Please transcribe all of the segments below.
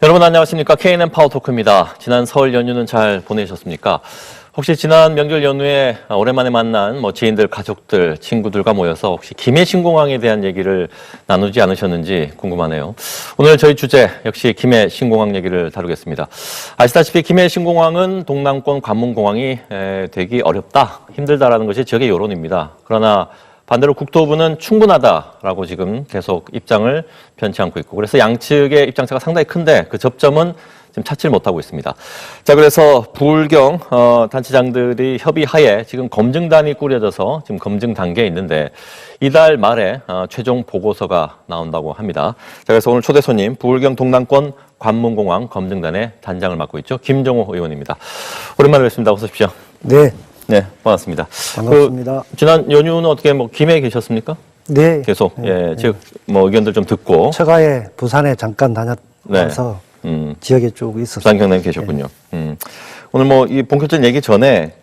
여러분 안녕하십니까? KNN 파워토크입니다. 지난 설 연휴는 잘 보내셨습니까? 혹시 지난 명절 연휴에 오랜만에 만난 지인들, 가족들, 친구들과 모여서 혹시 김해 신공항에 대한 얘기를 나누지 않으셨는지 궁금하네요. 오늘 저희 주제 역시 김해 신공항 얘기를 다루겠습니다. 아시다시피 김해 신공항은 동남권 관문공항이 되기 어렵다, 힘들다라는 것이 지역의 여론입니다. 그러나 반대로 국토부는 충분하다라고 지금 계속 입장을 변치 않고 있고, 그래서 양측의 입장차가 상당히 큰데 그 접점은 지금 찾지를 못하고 있습니다. 자, 그래서 부울경 단체장들이 협의하에 지금 검증단이 꾸려져서 지금 검증 단계에 있는데 이달 말에 최종 보고서가 나온다고 합니다. 자, 그래서 오늘 초대 손님 부울경 동남권 관문공항 검증단의 단장을 맡고 있죠, 김정호 의원입니다. 오랜만에 뵙습니다. 어서 오십시오. 네. 네, 반갑습니다. 반갑습니다. 지난 연휴는 어떻게 김해에 계셨습니까? 네. 계속 네. 즉 의견들 좀 듣고 처가에 부산에 잠깐 다녀와서 지역에 쭉 있었어요. 부산 경남에 계셨군요. 오늘 이 본격적인 얘기 전에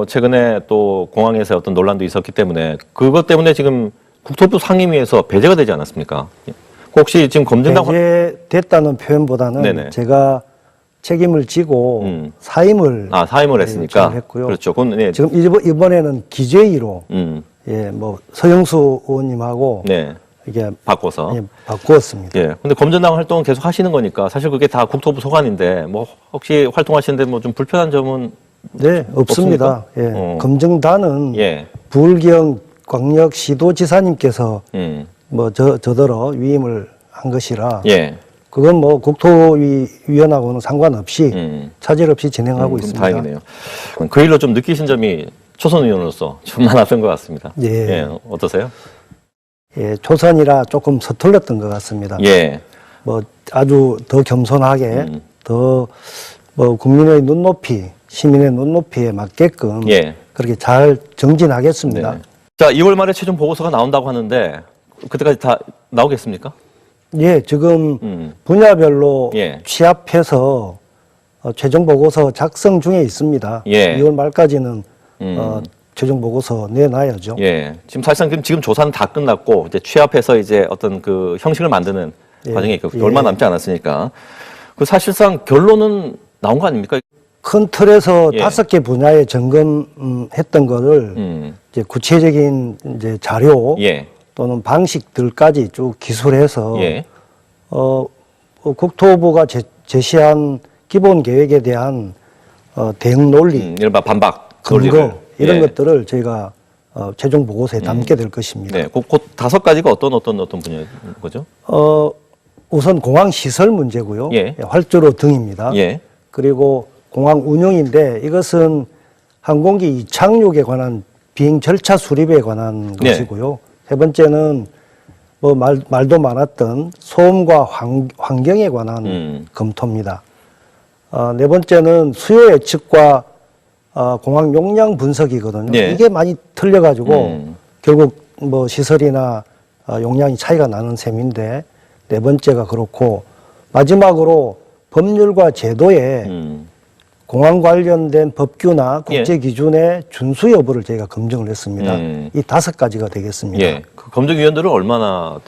최근에 또 공항에서 어떤 논란도 있었기 때문에 그것 때문에 지금 국토부 상임위에서 배제가 되지 않았습니까? 혹시 지금 검증단 배제됐다는 표현보다는 네네. 제가 책임을 지고 사임을 했으니까 했고요. 그렇죠. 그건 네. 지금 이번에는 기재위로 서영수 의원님하고 네. 이게 바꿔서 바꾸었습니다. 예. 근데 검증단 활동은 계속 하시는 거니까 사실 그게 다 국토부 소관인데 혹시 활동하시는데 좀 불편한 점은 네, 없습니다. 예. 검증단은 부울경 광역시도지사님께서 저더러 위임을 한 것이라 그건 국토위원하고는 상관없이 차질 없이 진행하고 있습니다. 다행이네요. 그 일로 좀 느끼신 점이 초선 의원으로서 좀 많았던 것 같습니다. 예. 어떠세요? 예, 초선이라 조금 서툴렀던 것 같습니다. 예. 아주 더 겸손하게 더 국민의 눈높이, 시민의 눈높이에 맞게끔 그렇게 잘 정진하겠습니다. 네. 자, 2월 말에 최종 보고서가 나온다고 하는데 그때까지 다 나오겠습니까? 예, 지금 분야별로 취합해서 최종 보고서 작성 중에 있습니다. 2월 말까지는 최종 보고서 내놔야죠. 예. 지금 사실상 지금 조사는 다 끝났고 이제 취합해서 이제 어떤 그 형식을 만드는 과정이 있고 얼마 남지 않았으니까 사실상 결론은 나온 거 아닙니까? 큰 틀에서 5개 분야에 점검했던 거를 이제 구체적인 이제 자료 또는 방식들까지 쭉 기술해서 국토부가 제시한 기본 계획에 대한 대응 논리, 이른바 반박 근거 이런 것들을 저희가 최종 보고서에 담게 될 것입니다. 네, 그 5가지가 어떤 분야인 거죠? 우선 공항 시설 문제고요. 활주로 등입니다. 그리고 공항 운영인데 이것은 항공기 이착륙에 관한 비행 절차 수립에 관한 것이고요. 세 번째는 말도 많았던 소음과 환경에 관한 검토입니다. 네 번째는 수요 예측과 공항 용량 분석이거든요. 이게 많이 틀려가지고 결국 시설이나 용량이 차이가 나는 셈인데 네 번째가 그렇고 마지막으로 법률과 제도에 공항 관련된 법규나 국제 기준의 준수 여부를 저희가 검증을 했습니다. 이 5가지가 되겠습니다. 그 검증위원들은 얼마나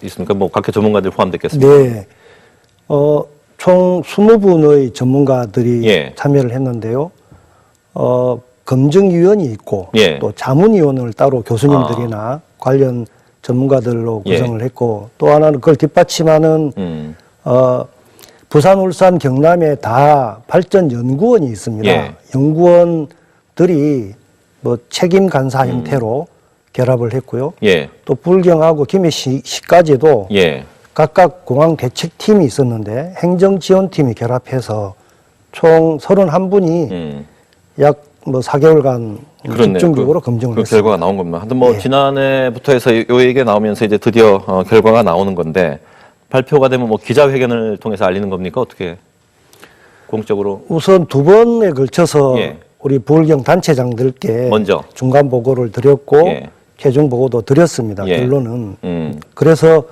있습니까? 각계 전문가들 포함됐겠습니까? 네. 총 20분의 전문가들이 참여를 했는데요. 검증위원이 있고 또 자문위원을 따로 교수님들이나 관련 전문가들로 구성을 했고 또 하나는 그걸 뒷받침하는 부산, 울산, 경남에 다 발전연구원이 있습니다. 연구원들이 책임 간사 형태로 결합을 했고요. 또 부울경하고 김해시까지도 각각 공항 대책팀이 있었는데 행정지원팀이 결합해서 총 31분이 약 4개월간 집중적으로 검증을 했습니다. 결과가 나온 겁니다. 하여튼 지난해부터 해서 이 얘기가 나오면서 이제 드디어 결과가 나오는 건데 발표가 되면 기자회견을 통해서 알리는 겁니까? 어떻게 공식적으로? 우선 2번에 걸쳐서 우리 부울경 단체장들께 먼저 중간 보고를 드렸고 최종 보고도 드렸습니다. 결론은. 그래서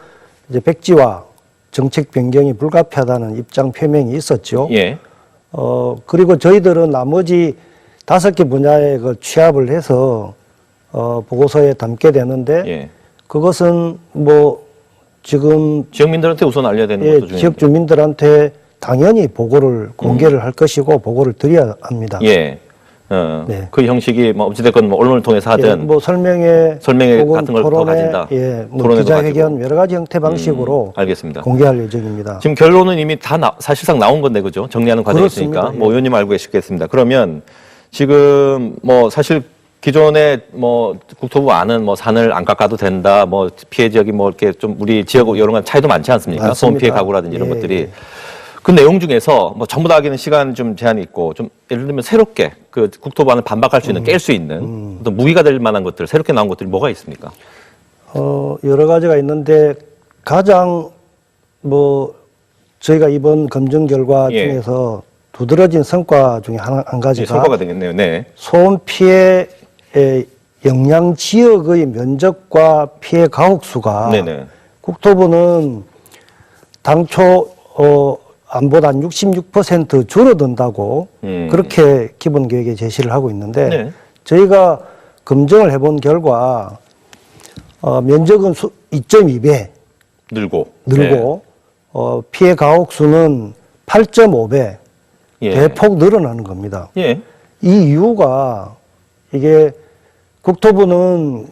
이제 백지화 정책 변경이 불가피하다는 입장 표명이 있었죠. 그리고 저희들은 나머지 5개 분야에 취합을 해서 보고서에 담게 되는데 그것은 지금 지역민들한테 우선 알려야 되는 것도 중요합니다. 지역 주민들한테 당연히 보고를 공개를 할 것이고 보고를 드려야 합니다. 예. 네. 그 형식이 뭐 어찌됐건 뭐 언론을 통해서 하든 예, 뭐 설명회 설명회 같은 걸 더 토론회, 가진다. 예, 뭐 토론회도 기자회견 가지고. 여러 가지 형태 방식으로 알겠습니다. 공개할 예정입니다. 지금 결론은 이미 다 사실상 나온 건데 그죠? 정리하는 과정이 그렇습니다. 있으니까 예. 뭐 의원님 알고 계시겠습니다. 그러면 지금 뭐 사실 기존에 뭐 국토부 안은 뭐 산을 안 깎아도 된다, 뭐 피해 지역이 뭐 이렇게 좀 우리 지역 이런 건 차이도 많지 않습니까? 소음 맞습니다. 피해 가구라든지 이런 예, 것들이. 예. 그 내용 중에서 뭐 전부 다 하기는 시간 좀 제한이 있고 좀 예를 들면 새롭게 그 국토부안을 반박할 수 있는 깰 수 있는 어떤 무기가 될 만한 것들 새롭게 나온 것들이 뭐가 있습니까? 여러 가지가 있는데 가장 뭐 저희가 이번 검증 결과 예. 중에서 두드러진 성과 중에 한 예, 가지가 성과가 되겠네요. 네. 소음 피해의 영향 지역의 면적과 피해 가옥수가 네네. 국토부는 당초 안보다 한 66% 줄어든다고 그렇게 기본 계획에 제시를 하고 있는데 네. 저희가 검증을 해본 결과 면적은 2.2배 늘고. 늘고 피해 가옥 수는 8.5배 예. 대폭 늘어나는 겁니다. 예. 이 이유가 이게 국토부는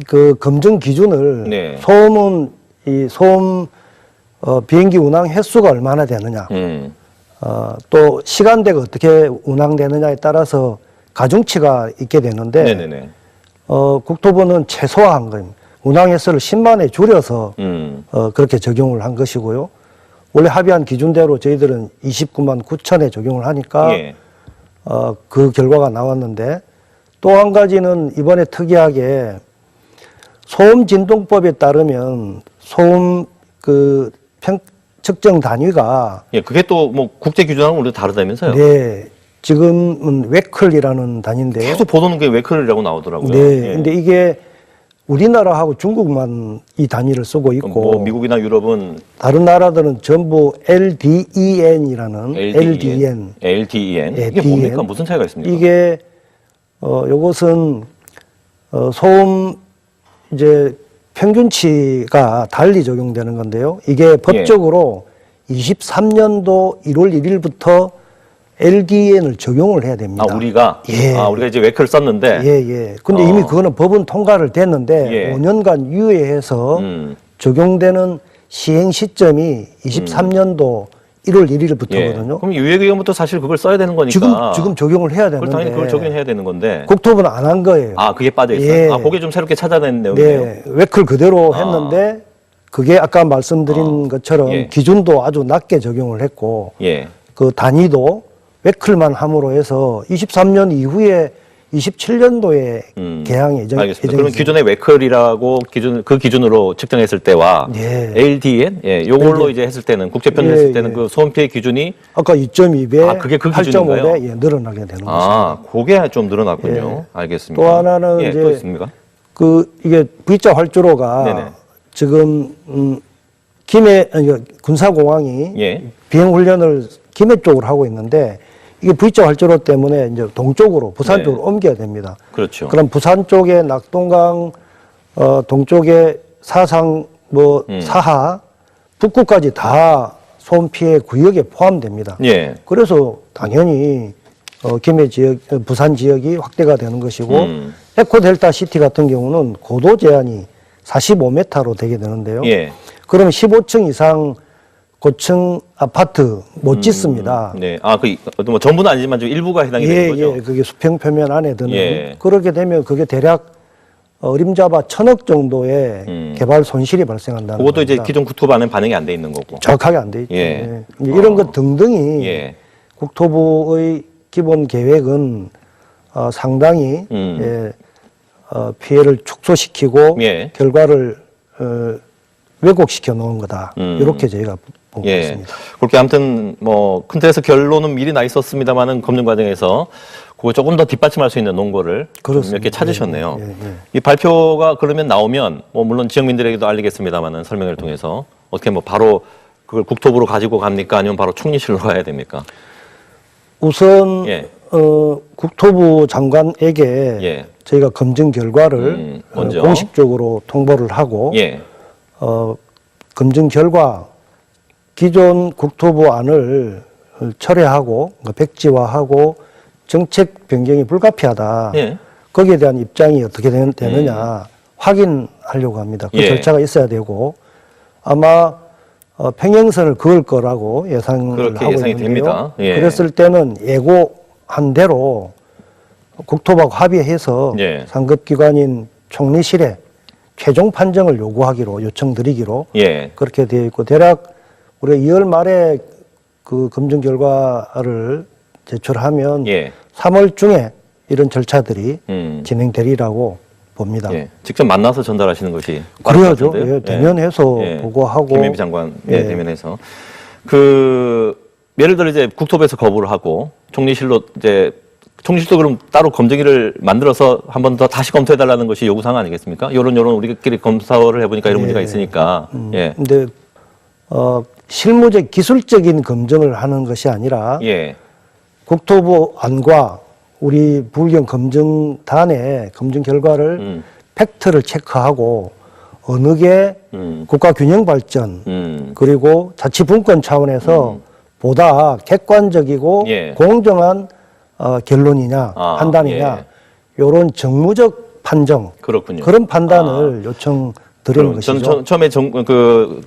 그 검증 기준을 네. 소음은 이 소음 비행기 운항 횟수가 얼마나 되느냐, 또 시간대가 어떻게 운항되느냐에 따라서 가중치가 있게 되는데 네네네. 국토부는 최소화한 겁니다. 운항 횟수를 10만에 줄여서 그렇게 적용을 한 것이고요. 원래 합의한 기준대로 저희들은 29만 9천에 적용을 하니까 예. 그 결과가 나왔는데 또 한 가지는 이번에 특이하게 소음 진동법에 따르면 소음 그 측정 단위가 예, 그게 또 뭐 국제 기준하고 우리도 다르다면서요? 네, 지금은 웨클이라는 단위인데요. 계속 보도는 게 웨클이라고 나오더라고요. 네, 예. 근데 이게 우리나라하고 중국만 이 단위를 쓰고 있고 뭐 미국이나 유럽은 다른 나라들은 전부 LDEN이라는 LDN. LDEN. 예, 이게 DN. 뭡니까? 무슨 차이가 있습니까? 이게 요것은 소음 이제 평균치가 달리 적용되는 건데요. 이게 법적으로 23년도 1월 1일부터 LDN을 적용을 해야 됩니다. 우리가 예. 우리가 이제 웨클을 썼는데 예. 근데 이미 그거는 법은 통과를 됐는데 예. 5년간 유예해서 적용되는 시행 시점이 23년도 1월 1일부터거든요. 예. 그럼 유예기간부터 사실 그걸 써야 되는 거니까 지금 적용을 해야 그걸 되는데 당연히 그걸 적용해야 되는 건데 국토부는 안 한 거예요. 그게 빠져 있어요. 예. 그게 좀 새롭게 찾아낸 내용이네요. 네, 웨클 그대로 했는데 그게 아까 말씀드린 것처럼 예. 기준도 아주 낮게 적용을 했고 예. 그 단위도 웨클만 함으로 해서 23년 이후에 27년도에 개항 알겠습니다. 예정이죠. 그러면 기존의 웨클이라고 그 기준으로 측정했을 때와 예. LDN 요걸로 이제 했을 때는 국제 편입했을 때는 그 소음 피해 기준이 아까 2.2배, 그게 그 기준인가요? 8.5배 늘어나게 되는 것입니다. 그게 좀 늘어났군요. 예. 알겠습니다. 또 하나는 이제 또 있습니까? 이게 V자 활주로가 네네. 지금 군사공항이 예. 비행 훈련을 김해 쪽으로 하고 있는데 이게 V자 활주로 때문에 이제 동쪽으로 부산 네. 쪽으로 옮겨야 됩니다. 그렇죠. 그럼 부산 쪽에 낙동강 동쪽에 사상 사하 북구까지 다 소음 피해 구역에 포함됩니다. 예. 그래서 당연히 김해 지역, 부산 지역이 확대가 되는 것이고 에코델타 시티 같은 경우는 고도 제한이 45m로 되게 되는데요. 예. 그러면 15층 이상 고층 아파트 못 짓습니다. 네. 뭐 전부는 아니지만 좀 일부가 해당이 되는 거죠. 그게 수평 표면 안에 드는. 예. 그렇게 되면 그게 대략 어림잡아 1,000억 정도의 개발 손실이 발생한다는 그것도 이제 겁니다. 기존 국토부안은 반영이 안 돼 있는 거고. 정확하게 안 돼 있죠. 예. 예. 이제 이런 것 등등이 예. 국토부의 기본 계획은 상당히 피해를 축소시키고 예. 결과를 왜곡시켜 놓은 거다. 이렇게 저희가 보고 예. 있습니다. 그렇게 아무튼 뭐 큰 틀에서 결론은 미리 나 있었습니다만은 검증 과정에서 그거 조금 더 뒷받침할 수 있는 논거를 그렇습니다. 몇 개 찾으셨네요. 예. 이 발표가 그러면 나오면 뭐 물론 지역민들에게도 알리겠습니다만은 설명을 통해서 어떻게 뭐 바로 그걸 국토부로 가지고 갑니까? 아니면 바로 총리실로 가야 됩니까? 우선 예. 국토부 장관에게 예. 저희가 검증 결과를 먼저. 공식적으로 통보를 하고 예. 검증 결과 기존 국토부 안을 철회하고 그러니까 백지화하고 정책 변경이 불가피하다. 예. 거기에 대한 입장이 어떻게 되느냐 확인하려고 합니다. 그 예. 절차가 있어야 되고 아마 평행선을 그을 거라고 예상을 그렇게 하고 예상이 있는데요. 됩니다. 예. 그랬을 때는 예고한 대로 국토부하고 합의해서 예. 상급기관인 총리실에 최종 판정을 요청드리기로 예. 그렇게 되어 있고 대략 우리가 2월 말에 그 검증 결과를 제출하면 예. 3월 중에 이런 절차들이 음. 진행되리라고 봅니다. 예. 직접 만나서 전달하시는 것이 그래야죠. 빠를 것 같은데요. 예, 대면해서 예. 보고하고 김혜미 장관 예. 대면해서 예를 들어 이제 국토부에서 거부를 하고 총리실도 그럼 따로 검증위를 만들어서 한 번 더 다시 검토해달라는 것이 요구사항 아니겠습니까? 요런 우리끼리 검사를 해보니까 이런 문제가 있으니까. 예. 근데 실무적 기술적인 검증을 하는 것이 아니라 예. 국토부 안과 우리 부울경 검증단의 검증 결과를 팩트를 체크하고 어느 게 국가 균형 발전 그리고 자치분권 차원에서 보다 객관적이고 예. 공정한 결론이냐 판단이냐 이런 정무적 판정 그렇군요. 그런 판단을 요청드리는 것이죠. 저는 처음에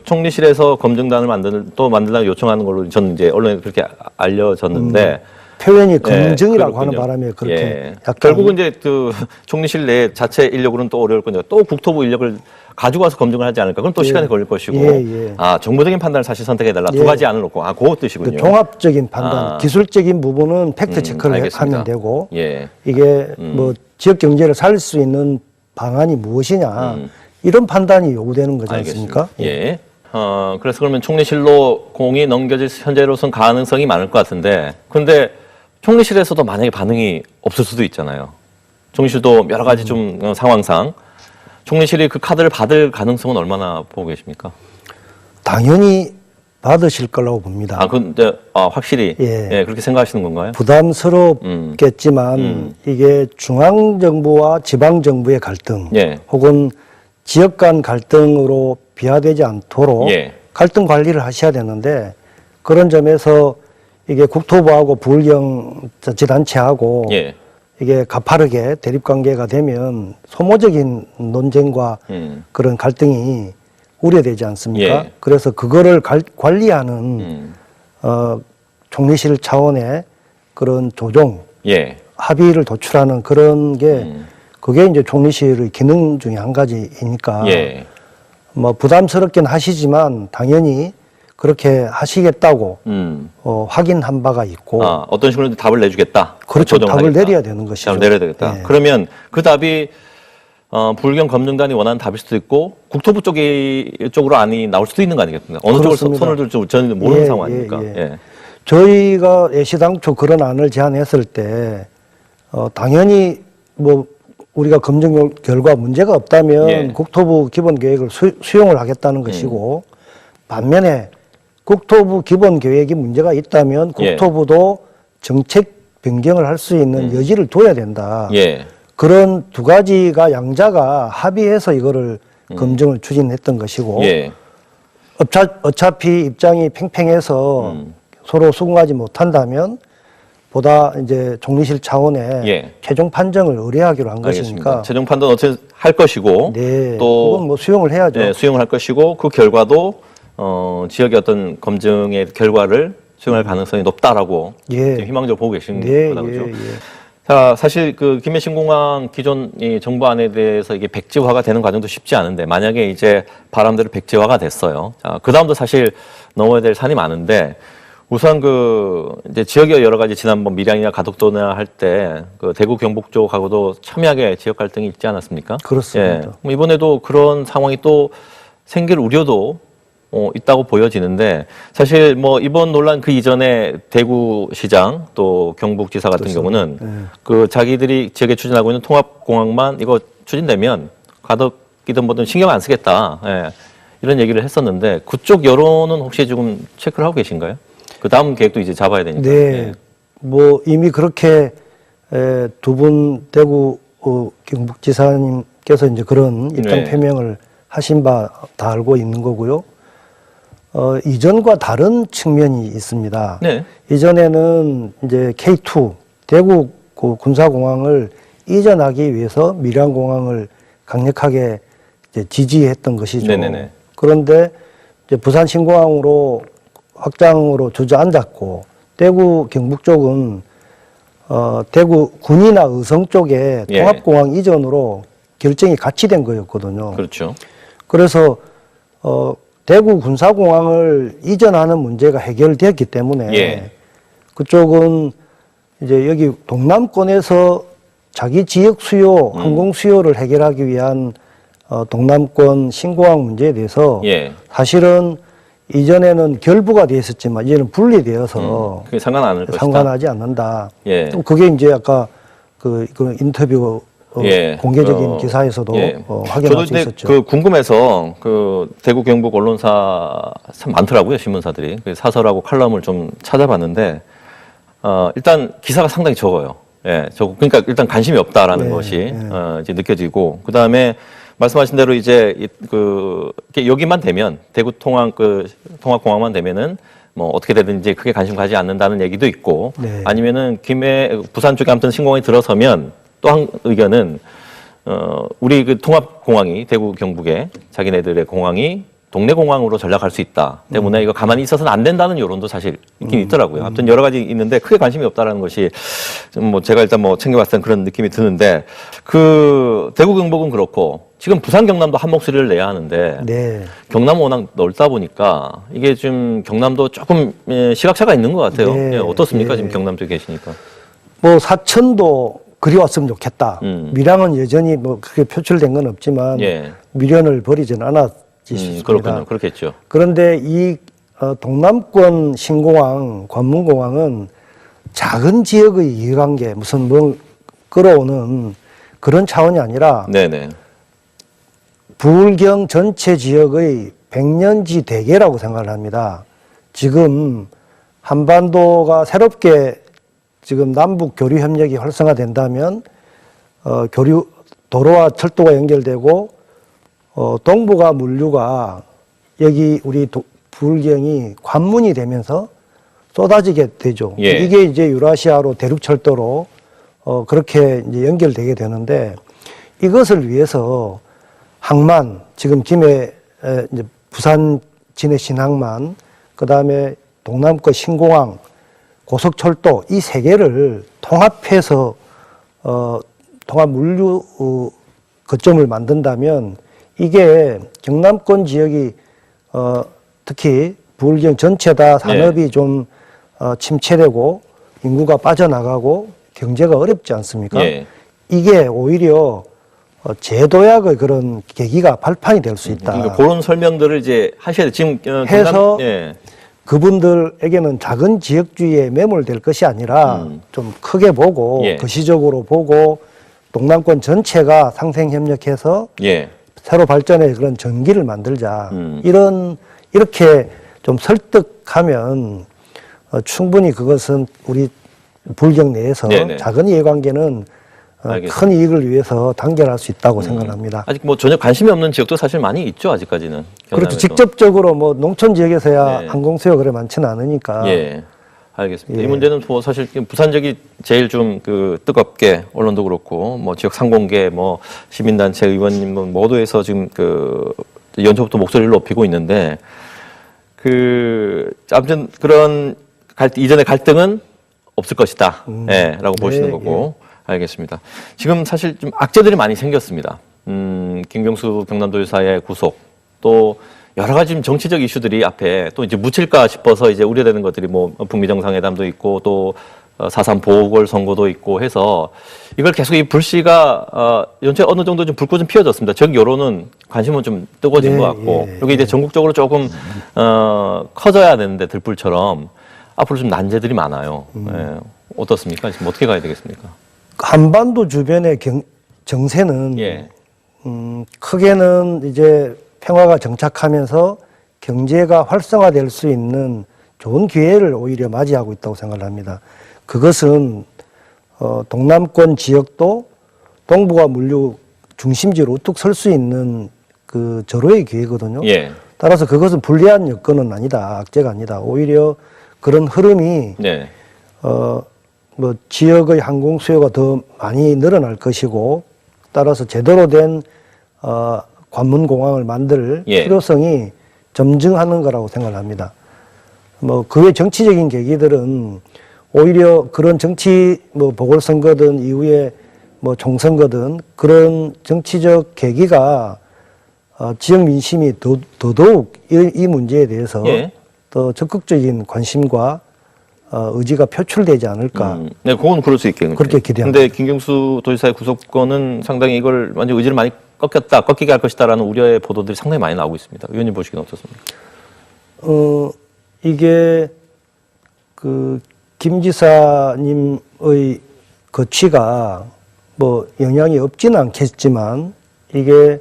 총리실에서 검증단을 만들다고 요청하는 걸로 저는 이제 언론에 그렇게 알려졌는데 표현이 검증이라고 하는 그렇군요. 바람에 그렇게 예. 약간 결국은 이제 총리실 내 자체 인력으로는 또 어려울 건데 또 국토부 인력을 가지고 와서 검증을 하지 않을까? 그럼 또 시간이 걸릴 것이고. 예. 정보적인 판단을 사실 선택해달라. 두 가지 안을 놓고. 그 뜻이군요. 종합적인 판단, 기술적인 부분은 팩트 체크를 알겠습니다. 하면 되고 예. 이게 뭐 지역 경제를 살릴 수 있는 방안이 무엇이냐 이런 판단이 요구되는 거지 않습니까? 예. 그래서 그러면 총리실로 공이 넘겨질 현재로서는 가능성이 많을 것 같은데, 근데 총리실에서도 만약에 반응이 없을 수도 있잖아요. 총리실도 여러 가지 좀 상황상 총리실이 그 카드를 받을 가능성은 얼마나 보고 계십니까? 당연히 받으실 거라고 봅니다. 근데 확실히 예. 그렇게 생각하시는 건가요? 부담스럽겠지만 이게 중앙정부와 지방정부의 갈등 예. 혹은 지역 간 갈등으로 비화되지 않도록 예. 갈등 관리를 하셔야 되는데 그런 점에서 이게 국토부하고 부울경 자치단체하고 예. 이게 가파르게 대립관계가 되면 소모적인 논쟁과 그런 갈등이 우려되지 않습니까? 예. 그래서 그거를 관리하는 총리실 차원의 그런 조정, 예. 합의를 도출하는 그런 게 그게 이제 총리실의 기능 중에 한 가지이니까 예. 뭐 부담스럽긴 하시지만 당연히 그렇게 하시겠다고 확인한 바가 있고 어떤 식으로 답을 내주겠다. 그렇죠. 조정을 답을 하겠다. 내려야 되는 것이죠. 답을 내려야 되겠다. 예. 그러면 그 답이 부울경 검증단이 원하는 답일 수도 있고 국토부 쪽으로 안이 나올 수도 있는 거 아니겠습니까? 어느 쪽으로 그렇습니다. 손을 들지 저는 모르는 예, 상황 아닙니까? 예. 예. 저희가 애시당초 그런 안을 제안했을 때 당연히 뭐 우리가 검증 결과 문제가 없다면 예. 국토부 기본 계획을 수용을 하겠다는 것이고 반면에 국토부 기본 계획이 문제가 있다면 예. 국토부도 정책 변경을 할 수 있는 여지를 둬야 된다. 예. 그런 두 가지가 양자가 합의해서 이거를 검증을 추진했던 것이고 예. 어차피 입장이 팽팽해서 서로 수긍하지 못한다면 보다 이제 총리실 차원의 예. 최종 판정을 의뢰하기로 한 알겠습니다. 것이니까 최종 판단 어떻게 할 것이고 네, 또 그건 뭐 수용을 해야죠. 네, 수용을 할 것이고 그 결과도 지역의 어떤 검증의 결과를 수용할 가능성이 높다라고 예. 지금 희망적으로 보고 계신 네, 거다 그죠? 예. 자, 사실 그 김해신공항 기존 이 정부안에 대해서 이게 백지화가 되는 과정도 쉽지 않은데 만약에 이제 바람대로 백지화가 됐어요. 자, 그 다음도 사실 넘어야 될 산이 많은데 우선 이제 지역의 여러 가지 지난번 밀양이나 가덕도나 할 때 그 대구 경북 쪽하고도 첨예하게 지역 갈등이 있지 않았습니까? 그렇습니다. 예. 뭐 이번에도 그런 상황이 또 생길 우려도 있다고 보여지는데 사실 뭐 이번 논란 그 이전에 대구시장 또 경북지사 같은 경우는 그 자기들이 지역에 추진하고 있는 통합공항만 이거 추진되면 가덕이든 뭐든 신경 안 쓰겠다. 예. 이런 얘기를 했었는데 그쪽 여론은 혹시 지금 체크를 하고 계신가요? 그 다음 계획도 이제 잡아야 되니까. 네, 예. 뭐 이미 그렇게 두 분 대구 경북지사님께서 이제 그런 입장 네. 표명을 하신 바 다 알고 있는 거고요. 이전과 다른 측면이 있습니다. 네. 이전에는 이제 K2 대구 군사공항을 이전하기 위해서 밀양공항을 강력하게 이제 지지했던 것이죠. 네네네. 그런데 이제 부산 신공항으로 확장으로 주저앉았고 대구 경북 쪽은 대구 군이나 의성 쪽에 예. 통합공항 이전으로 결정이 같이 된 거였거든요. 그렇죠. 그래서 대구 군사공항을 이전하는 문제가 해결되었기 때문에 예. 그쪽은 이제 여기 동남권에서 자기 지역 수요, 항공 수요를 해결하기 위한 동남권 신공항 문제에 대해서 예. 사실은 이전에는 결부가 되어 있었지만 이제는 분리되어서 그게 상관 안 할 것이다. 상관하지 않는다. 예. 또 그게 이제 아까 그 인터뷰 예. 공개적인 기사에서도 예. 확인할 수 저도 있었죠. 그 궁금해서 그 대구 경북 언론사 참 많더라고요, 신문사들이. 그 사설하고 칼럼을 좀 찾아봤는데 일단 기사가 상당히 적어요. 예, 그러니까 일단 관심이 없다라는 네, 것이 네. 이제 느껴지고 그 다음에 말씀하신 대로 이제 이렇게 여기만 되면 대구 통합공항만 되면은 뭐 어떻게 되든지 크게 관심 가지 않는다는 얘기도 있고 네. 아니면은 부산 쪽에 아무튼 신공항이 들어서면 또 한 의견은 우리 그 통합공항이 대구 경북에 자기네들의 공항이 동네 공항으로 전락할 수 있다 때문에 이거 가만히 있어서는 안 된다는 여론도 사실 있긴 있더라고요. 아무튼 여러 가지 있는데 크게 관심이 없다라는 것이 좀 뭐 제가 일단 뭐 챙겨봤을 땐 그런 느낌이 드는데 그 대구 경북은 그렇고 지금 부산 경남도 한 목소리를 내야 하는데 네. 경남은 워낙 넓다 보니까 이게 좀 경남도 조금 시각차가 있는 것 같아요. 네. 예, 어떻습니까? 예. 지금 경남 쪽에 계시니까. 뭐 사천도 그리 왔으면 좋겠다. 음. 밀양은 여전히 뭐 크게 표출된 건 없지만 예. 미련을 버리지는 않았지 싶습니다. 그렇군요. 그렇겠죠. 그런데 이 동남권 신공항, 관문공항은 작은 지역의 이해관계, 무슨 뭘 끌어오는 그런 차원이 아니라 네네. 부울경 전체 지역의 백년지 대계라고 생각을 합니다. 지금 한반도가 새롭게 지금 남북 교류 협력이 활성화된다면 도로와 철도가 연결되고 동북아 물류가 여기 우리 부울경이 관문이 되면서 쏟아지게 되죠. 예. 이게 이게 이제 유라시아로 대륙철도로 그렇게 이제 연결되게 되는데 이것을 위해서 항만 지금 김해 이제 부산 진해 신항만 그다음에 동남권 신공항 고속철도 이 세 개를 통합해서 통합 물류 거점을 만든다면 이게 경남권 지역이 특히 부울경 전체 다 산업이 네. 좀 침체되고 인구가 빠져나가고 경제가 어렵지 않습니까? 예. 이게 오히려 재도약의 그런 계기가 발판이 될 수 있다. 그러니까 그런 설명들을 이제 하셔야 돼. 지금 해서 예. 그분들에게는 작은 지역주의에 매몰될 것이 아니라 좀 크게 보고 예. 거시적으로 보고 동남권 전체가 상생협력해서 예. 새로 발전의 그런 전기를 만들자. 음. 이렇게 좀 설득하면 충분히 그것은 우리 불경 내에서 네네. 작은 이해관계는 알겠습니다. 큰 이익을 위해서 단결할 수 있다고 생각합니다. 아직 뭐 전혀 관심이 없는 지역도 사실 많이 있죠, 아직까지는. 그렇죠. 경남에도. 직접적으로 뭐 농촌 지역에서야 네. 항공수요 그래 많지는 않으니까. 예. 알겠습니다. 예. 이 문제는 뭐 사실 부산 지역이 제일 좀 그 뜨겁게 언론도 그렇고 뭐 지역 상공계 뭐 시민단체 의원님 뭐 모두에서 지금 그 연초부터 목소리를 높이고 있는데 아무튼 그런 이전의 갈등은 없을 것이다. 예, 라고 보시는 네, 거고. 알겠습니다. 지금 사실 좀 악재들이 많이 생겼습니다. 김경수 경남도지사의 구속, 또 여러 가지 지금 정치적 이슈들이 앞에 또 이제 묻힐까 싶어서 이제 우려되는 것들이 뭐 북미 정상회담도 있고 또 4.3 보궐선거도 있고 해서 이걸 계속 이 불씨가 연초에 어느 정도 좀 불꽃은 피워졌습니다. 적 여론은 관심은 좀 뜨거워진 네, 것 같고 예, 여기 이제 전국적으로 조금 커져야 되는데 들불처럼 앞으로 좀 난제들이 많아요. 예. 어떻습니까? 지금 어떻게 가야 되겠습니까? 한반도 주변의 정세는 예. 크게는 이제 평화가 정착하면서 경제가 활성화될 수 있는 좋은 기회를 오히려 맞이하고 있다고 생각을 합니다. 그것은 동남권 지역도 동북아 물류 중심지로 우뚝 설 수 있는 그 절호의 기회거든요. 예. 따라서 그것은 불리한 여건은 아니다. 악재가 아니다. 오히려 그런 흐름이 네. 뭐 지역의 항공 수요가 더 많이 늘어날 것이고 따라서 제대로 된 관문 공항을 만들 예. 필요성이 점증하는 거라고 생각을 합니다. 뭐 그 외 정치적인 계기들은 오히려 그런 정치 뭐 보궐선거든 이후에 뭐 총선거든 그런 정치적 계기가 지역 민심이 더더욱 이 문제에 대해서 예. 더 적극적인 관심과 의지가 표출되지 않을까. 네, 그건 그럴 수 있겠네요. 그렇게 기대합니다. 근데 김경수 도지사의 구속건은 상당히 이걸 완전 의지를 많이 꺾이게 할 것이다라는 우려의 보도들이 상당히 많이 나오고 있습니다. 의원님 보시기는 어떻습니까? 이게 김 지사님의 거취가 뭐 영향이 없지는 않겠지만 이게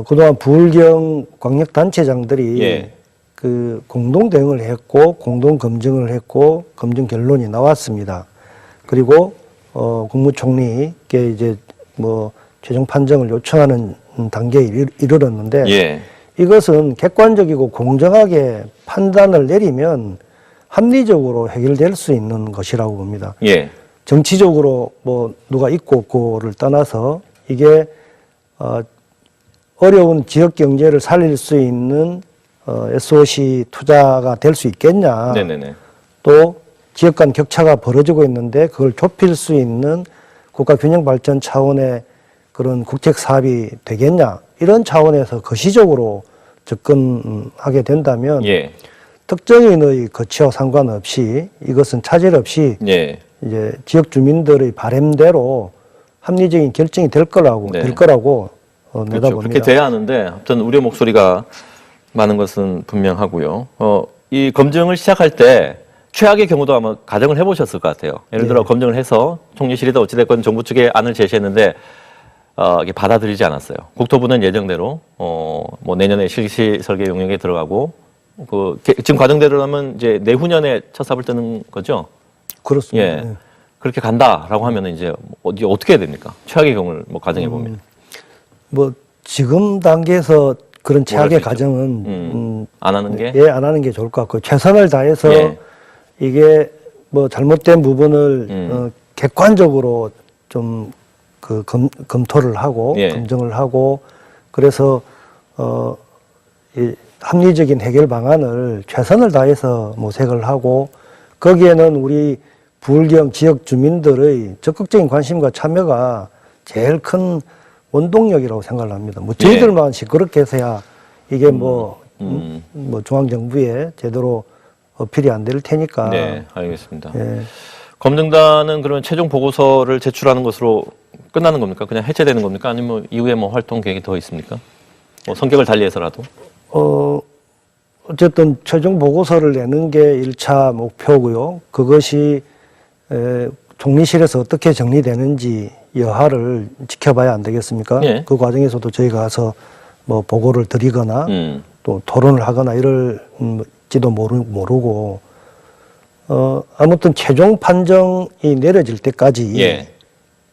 그동안 부울경 광역단체장들이 예. 그 공동 대응을 했고 공동 검증을 했고 검증 결론이 나왔습니다. 그리고 국무총리께 이제 뭐 최종 판정을 요청하는 단계에 이르렀는데 예. 이것은 객관적이고 공정하게 판단을 내리면 합리적으로 해결될 수 있는 것이라고 봅니다. 예. 정치적으로 뭐 누가 있고 없고를 떠나서 이게 어려운 지역 경제를 살릴 수 있는 SOC 투자가 될 수 있겠냐. 네네네. 또 지역 간 격차가 벌어지고 있는데 그걸 좁힐 수 있는 국가 균형 발전 차원의 그런 국책 사업이 되겠냐. 이런 차원에서 거시적으로 접근하게 된다면 예. 특정인의 거취와 상관없이 이것은 차질 없이 예. 이제 지역 주민들의 바람대로 합리적인 결정이 될 거라고 네. 내다봅니다. 그렇죠. 그렇게 돼야 하는데 아무튼 우려 목소리가 많은 것은 분명하고요. 이 검증을 시작할 때 최악의 경우도 아마 가정을 해보셨을 것 같아요. 예를 들어 네. 검증을 해서 총리실이다 어찌됐건 정부 측에 안을 제시했는데 이게 받아들이지 않았어요. 국토부는 예정대로 뭐 내년에 실시 설계 용역에 들어가고 지금 과정대로라면 이제 내후년에 첫 삽을 뜨는 거죠. 그렇습니다. 예. 네. 그렇게 간다라고 하면은 이제 어떻게 해야 됩니까? 최악의 경우를 뭐 가정해 보면. 뭐 지금 단계에서 그런 최악의 수 있죠? 가정은 안 하는 게 안 하는 게 좋을 것 같고 최선을 다해서 예. 이게 뭐 잘못된 부분을 객관적으로 좀 검토를 하고 예. 검증을 하고 그래서 이 합리적인 해결 방안을 최선을 다해서 모색을 하고 거기에는 우리 부울경 지역 주민들의 적극적인 관심과 참여가 제일 큰 원동력이라고 생각을 합니다. 뭐 저희들만 시끄럽게 해서야 이게 뭐 중앙정부에 제대로 어필이 안 될 테니까. 네, 알겠습니다. 예. 검증단은 그러면 최종 보고서를 제출하는 것으로 끝나는 겁니까? 그냥 해체되는 겁니까? 아니면 이후에 뭐 활동 계획이 더 있습니까? 뭐 성격을 달리해서라도? 어쨌든 최종 보고서를 내는 게 1차 목표고요. 그것이 총리실에서 어떻게 정리되는지 여하를 지켜봐야 안 되겠습니까? 예. 그 과정에서도 저희가 가서 뭐 보고를 드리거나 또 토론을 하거나 이럴지도 모르고 아무튼 최종 판정이 내려질 때까지 예.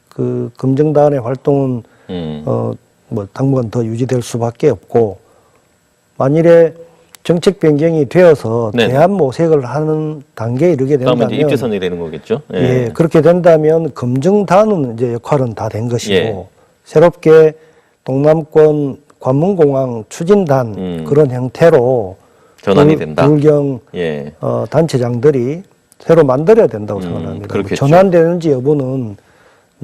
그 검증단의 활동은 뭐 당분간 더 유지될 수밖에 없고 만일에 정책 변경이 되어서 네네. 대안 모색을 하는 단계에 이르게 그러면 된다면 이제 입지선이 되는 거겠죠? 예, 그렇게 된다면 검증단은 이제 역할은 다 된 것이고 예. 새롭게 동남권 관문공항 추진단 그런 형태로 전환이 된다. 부울경 예. 단체장들이 새로 만들어야 된다고 생각합니다. 뭐 그렇겠죠. 전환되는지 여부는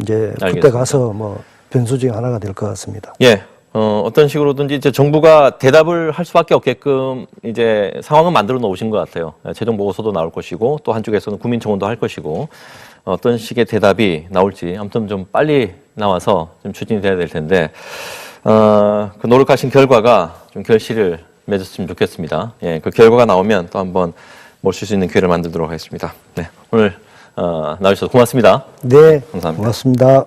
이제 그때 알겠습니다. 가서 뭐 변수 중에 하나가 될 것 같습니다. 예. 어떤 식으로든지 이제 정부가 대답을 할 수밖에 없게끔 이제 상황은 만들어 놓으신 것 같아요. 최종 보고서도 나올 것이고 또 한쪽에서는 국민청원도 할 것이고 어떤 식의 대답이 나올지 아무튼 좀 빨리 나와서 좀 추진이 돼야 될 텐데 그 노력하신 결과가 좀 결실을 맺었으면 좋겠습니다. 예, 그 결과가 나오면 또 한번 모실 수 있는 기회를 만들도록 하겠습니다. 네, 오늘 나와주셔서 고맙습니다. 네, 감사합니다. 고맙습니다.